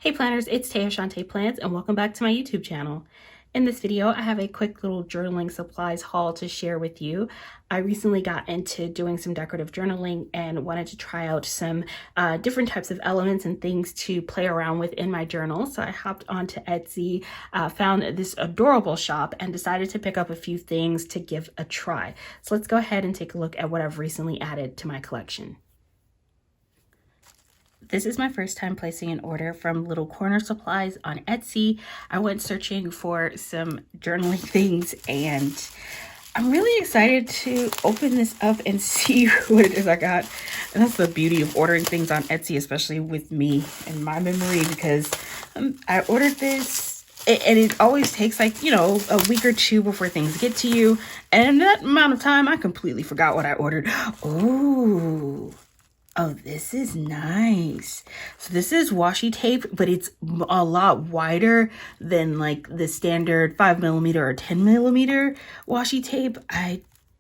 Hey planners, it's Taya Shantae Plants and welcome back to my YouTube channel. In this video, I have a quick little journaling supplies haul to share with you. I recently got into doing some decorative journaling and wanted to try out some different types of elements and things to play around with in my journal. So I hopped onto Etsy, found this adorable shop and decided to pick up a few things to give a try. So let's go ahead and take a look at what I've recently added to my collection. This is my first time placing an order from Little Corner Supplies on Etsy. I went searching for some journaling things and I'm really excited to open this up and see what it is I got. And that's the beauty of ordering things on Etsy, especially with me and my memory, because I ordered this and it always takes like, a week or two before things get to you. And in that amount of time, I completely forgot what I ordered. Oh, this is nice. So this is washi tape, but it's a lot wider than like the standard 5mm or 10mm washi tape.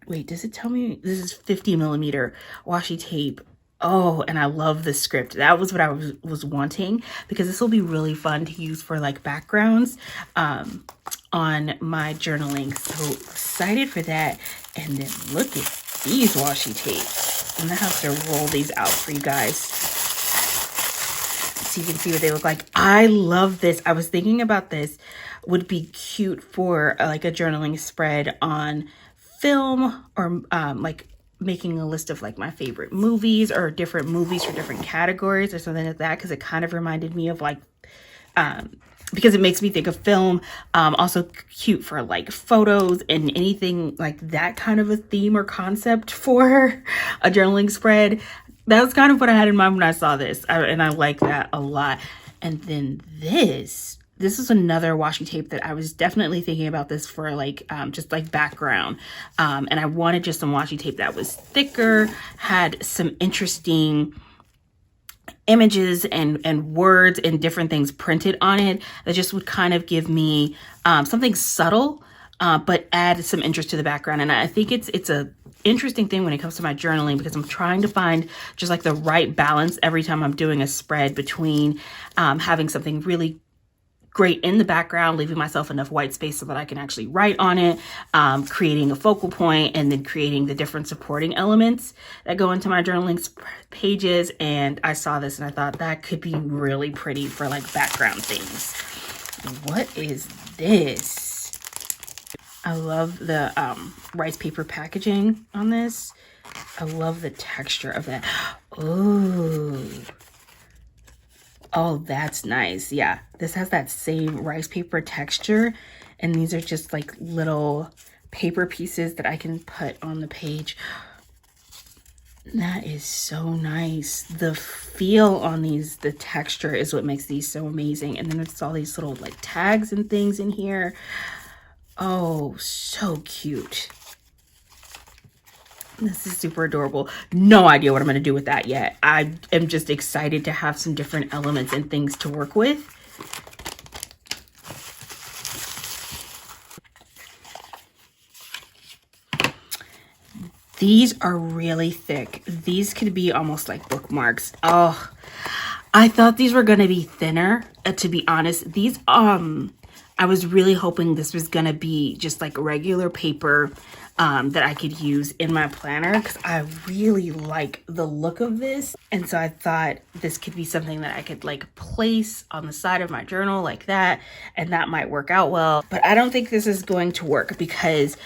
Wait, does it tell me this is 50mm washi tape? Oh, and I love the script. That was what I was wanting, because this will be really fun to use for like backgrounds on my journaling. So excited for that. And then look at these washi tapes. I'm gonna have to roll these out for you guys so you can see what they look like. I love this. I was thinking about this would be cute for like a journaling spread on film, or like making a list of like my favorite movies or different movies for different categories or something like that, because it kind of reminded me of like because it makes me think of film. Also cute for like photos and anything like that kind of a theme or concept for a journaling spread. That was kind of what I had in mind when I saw this, and I like that a lot. And then this is another washi tape that I was definitely thinking about this for like just like background, and I wanted just some washi tape that was thicker, had some interesting images and words and different things printed on it that just would kind of give me something subtle, but add some interest to the background. And I think it's a interesting thing when it comes to my journaling, because I'm trying to find just like the right balance every time I'm doing a spread between having something really great in the background, leaving myself enough white space so that I can actually write on it, creating a focal point, and then creating the different supporting elements that go into my journaling pages. And I saw this and I thought that could be really pretty for like background things. What is this? I love the rice paper packaging on this. I love the texture of that. Oh, that's nice. Yeah, this has that same rice paper texture, and these are just like little paper pieces that I can put on the page. That is so nice. The feel on these, the texture is what makes these so amazing. And then there's all these little like tags and things in here. Oh, so cute. This is super adorable. No idea what I'm going to do with that yet. I am just excited to have some different elements and things to work with. These are really thick. These could be almost like bookmarks. Oh, I thought these were going to be thinner, to be honest. These, I was really hoping this was going to be just like regular paper that I could use in my planner, because I really like the look of this. And so I thought this could be something that I could like place on the side of my journal like that, and that might work out well. But I don't think this is going to work, because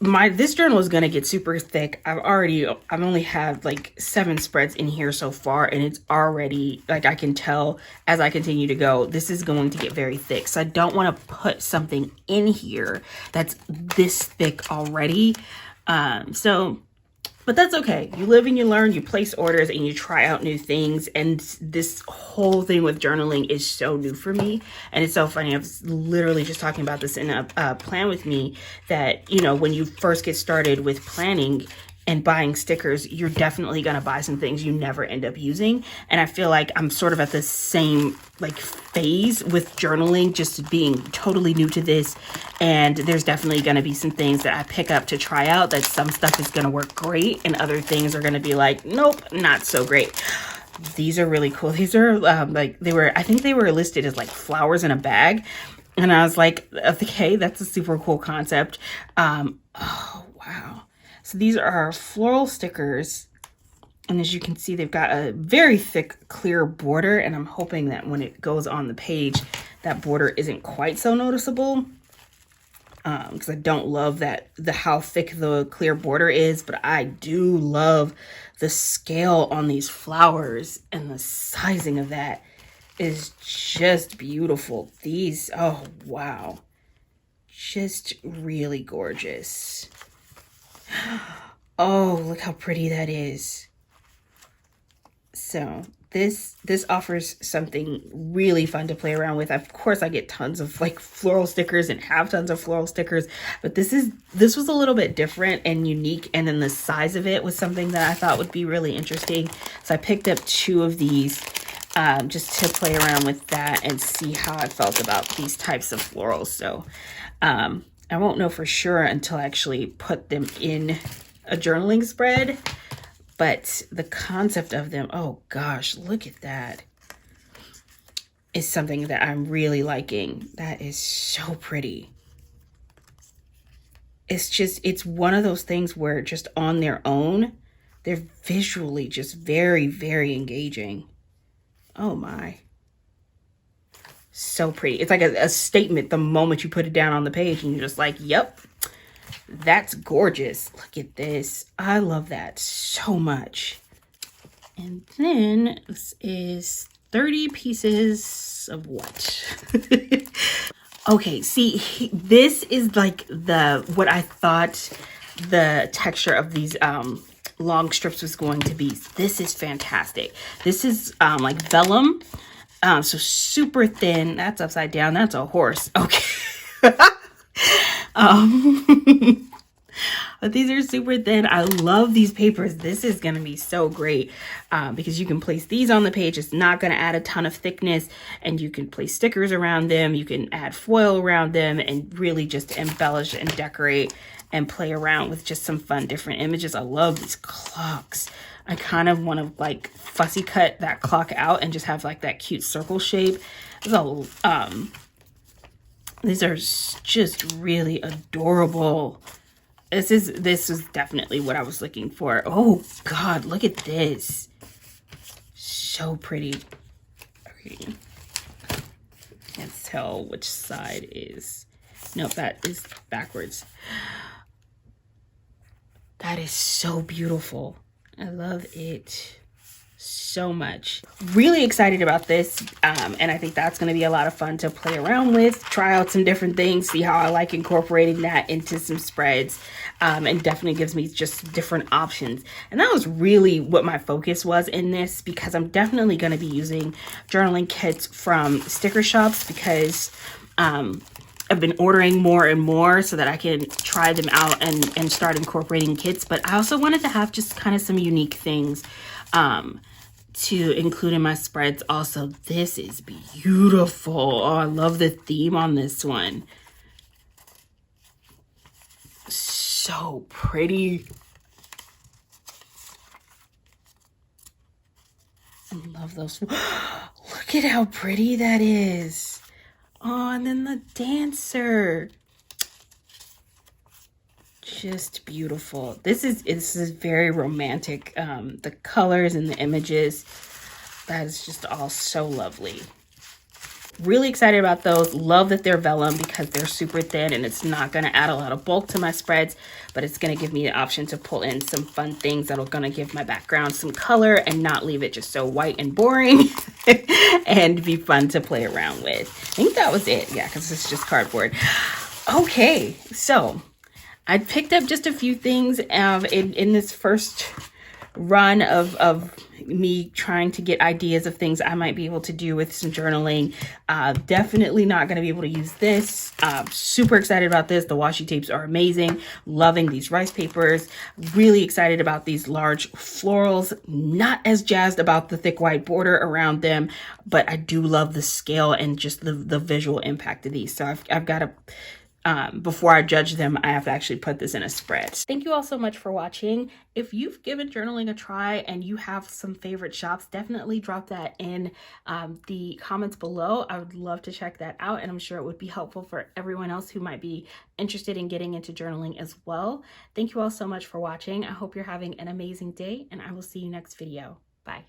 this journal is going to get super thick. I've only had like 7 spreads in here so far, and it's already like, I can tell as I continue to go, this is going to get very thick. So I don't want to put something in here that's this thick already. But that's okay. You live and you learn, you place orders and you try out new things. And this whole thing with journaling is so new for me. And it's so funny. I was literally just talking about this in a plan with me, that, when you first get started with planning and buying stickers, you're definitely going to buy some things you never end up using. And I feel like I'm sort of at the same like phase with journaling, just being totally new to this. And there's definitely going to be some things that I pick up to try out, that some stuff is going to work great and other things are going to be like, nope, not so great. These are really cool. These are like I think they were listed as like flowers in a bag. And I was like, okay, that's a super cool concept. Oh, wow. So these are floral stickers. And as you can see, they've got a very thick, clear border. And I'm hoping that when it goes on the page, that border isn't quite so noticeable. Because I don't love how thick the clear border is, but I do love the scale on these flowers, and the sizing of that is just beautiful. These, oh wow, just really gorgeous. Oh, look how pretty that is. So this offers something really fun to play around with. Of course, I get tons of like floral stickers and have tons of floral stickers, but this was a little bit different and unique, and then the size of it was something that I thought would be really interesting. So I picked up 2 of these just to play around with that and see how I felt about these types of florals. So I won't know for sure until I actually put them in a journaling spread. But the concept of them, oh gosh, look at that, is something that I'm really liking. That is so pretty. It's one of those things where just on their own, they're visually just very, very engaging. Oh my. So pretty. It's like a statement the moment you put it down on the page, and you're just like, yep. That's gorgeous. Look at this. I love that so much. And then this is 30 pieces of what? Okay, see, this is like what I thought the texture of these long strips was going to be. This is fantastic. This is like vellum. So super thin. That's upside down. That's a horse. Okay. But these are super thin. I love these papers. This is going to be so great because you can place these on the page. It's not going to add a ton of thickness, and you can place stickers around them. You can add foil around them and really just embellish and decorate and play around with just some fun different images. I love these clocks. I kind of want to like fussy cut that clock out and just have like that cute circle shape. So these are just really adorable. This is definitely what I was looking for. Oh God, look at this. So pretty. Okay. Can't tell which side is. Nope, that is backwards. That is so beautiful. I love it so much. Really excited about this, and I think that's going to be a lot of fun to play around with, try out some different things, see how I like incorporating that into some spreads, and definitely gives me just different options. And that was really what my focus was in this, because I'm definitely going to be using journaling kits from sticker shops, because I've been ordering more and more so that I can try them out and start incorporating kits. But I also wanted to have just kind of some unique things to include in my spreads also. This is beautiful. Oh, I love the theme on this one. So pretty. I love those. Look at how pretty that is. Oh, and then the dancer. Just beautiful. This is very romantic. The colors and the images, that is just all so lovely. Really excited about those. Love that they're vellum because they're super thin and it's not going to add a lot of bulk to my spreads, but it's going to give me the option to pull in some fun things that are going to give my background some color and not leave it just so white and boring and be fun to play around with. I think that was it. Yeah, because it's just cardboard. Okay, so I picked up just a few things in this first run of me trying to get ideas of things I might be able to do with some journaling. Definitely not going to be able to use this. Super excited about this. The washi tapes are amazing. Loving these rice papers. Really excited about these large florals. Not as jazzed about the thick white border around them, but I do love the scale and just the visual impact of these. So I've got before I judge them, I have to actually put this in a spread. Thank you all so much for watching. If you've given journaling a try and you have some favorite shops, definitely drop that in the comments below. I would love to check that out, and I'm sure it would be helpful for everyone else who might be interested in getting into journaling as well. Thank you all so much for watching. I hope you're having an amazing day, and I will see you next video. Bye.